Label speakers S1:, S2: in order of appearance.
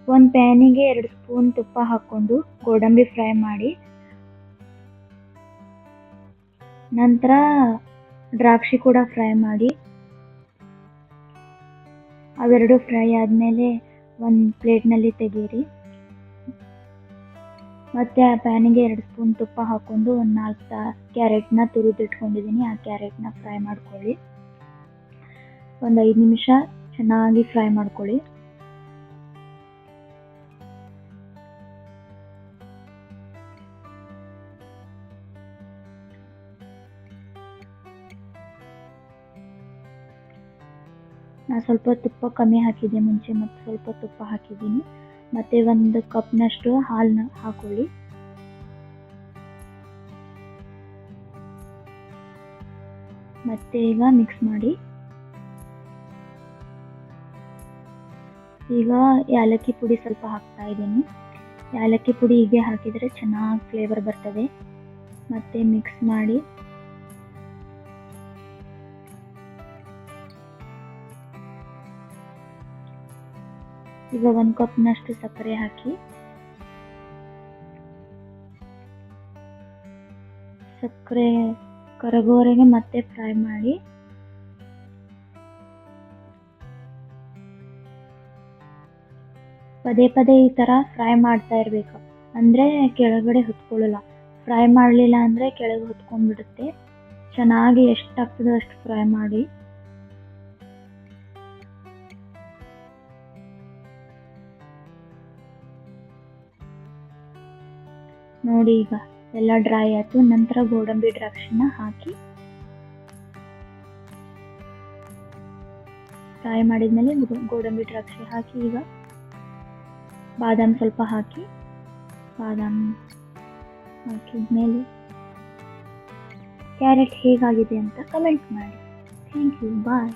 S1: ಒಂದು ಪ್ಯಾನಿಗೆ 2 ಸ್ಪೂನ್ ತುಪ್ಪ ಹಾಕ್ಕೊಂಡು ಗೋಡಂಬಿ ಫ್ರೈ ಮಾಡಿ, ನಂತರ ದ್ರಾಕ್ಷಿ ಕೂಡ ಫ್ರೈ ಮಾಡಿ, ಅವೆರಡು ಫ್ರೈ ಆದಮೇಲೆ ಒಂದು ಪ್ಲೇಟ್ನಲ್ಲಿ ತೆಗೀರಿ. ಮತ್ತು ಆ ಪ್ಯಾನಿಗೆ 2 ಸ್ಪೂನ್ ತುಪ್ಪ ಹಾಕ್ಕೊಂಡು ಒಂದು 4 ಕ್ಯಾರೆಟ್ನ ತುರಿದಿಟ್ಕೊಂಡಿದ್ದೀನಿ, ಆ ಕ್ಯಾರೆಟ್ನ ಫ್ರೈ ಮಾಡ್ಕೊಳ್ಳಿ. ಒಂದು 5 ನಿಮಿಷ ಚೆನ್ನಾಗಿ ಫ್ರೈ ಮಾಡ್ಕೊಳ್ಳಿ. ನಾನು ಸ್ವಲ್ಪ ತುಪ್ಪ ಕಮ್ಮಿ ಹಾಕಿದ್ದೆ ಮುಂಚೆ, ಮತ್ತು ಸ್ವಲ್ಪ ತುಪ್ಪ ಹಾಕಿದ್ದೀನಿ. ಮತ್ತು 1 ಕಪ್ನಷ್ಟು ಹಾಲನ್ನ ಹಾಕೊಳ್ಳಿ. ಮತ್ತು ಈಗ ಮಿಕ್ಸ್ ಮಾಡಿ. ಈಗ ಏಲಕ್ಕಿ ಪುಡಿ ಸ್ವಲ್ಪ ಹಾಕ್ತಾ ಇದ್ದೀನಿ. ಏಲಕ್ಕಿ ಪುಡಿ ಹೀಗೆ ಹಾಕಿದರೆ ಚೆನ್ನಾಗಿ ಫ್ಲೇವರ್ ಬರ್ತದೆ. ಮತ್ತು ಮಿಕ್ಸ್ ಮಾಡಿ. ಈಗ 1 ಕಪ್ನಷ್ಟು ಸಕ್ಕರೆ ಹಾಕಿ, ಸಕ್ಕರೆ ಕರಗೋವರೆಗೆ ಮತ್ತೆ ಫ್ರೈ ಮಾಡಿ. ಪದೇ ಪದೇ ಈ ಥರ ಫ್ರೈ ಮಾಡ್ತಾ ಇರಬೇಕು, ಅಂದರೆ ಕೆಳಗಡೆ ಹೊತ್ಕೊಳ್ಳಲ್ಲ. ಫ್ರೈ ಮಾಡಲಿಲ್ಲ ಅಂದರೆ ಕೆಳಗೆ ಹೊತ್ಕೊಂಡ್ಬಿಡುತ್ತೆ. ಚೆನ್ನಾಗಿ ಎಷ್ಟಾಗ್ತದೋ ಅಷ್ಟು ಫ್ರೈ ಮಾಡಿ. ನೋಡಿ ಈಗ ಎಲ್ಲ ಡ್ರೈ ಆಯಿತು. ನಂತರ ಗೋಡಂಬಿ ದ್ರಾಕ್ಷಿನ ಹಾಕಿ ಫ್ರೈ ಮಾಡಿದ್ಮೇಲೆ ಗೋಡಂಬಿ ದ್ರಾಕ್ಷಿ ಹಾಕಿ, ಈಗ ಬಾದಾಮ್ ಸ್ವಲ್ಪ ಹಾಕಿ. ಬಾದಾಮ್ ಹಾಕಿದ್ಮೇಲೆ ಕ್ಯಾರೆಟ್ ಹೇಗಾಗಿದೆ ಅಂತ ಕಮೆಂಟ್ ಮಾಡಿ. Thank you, bye.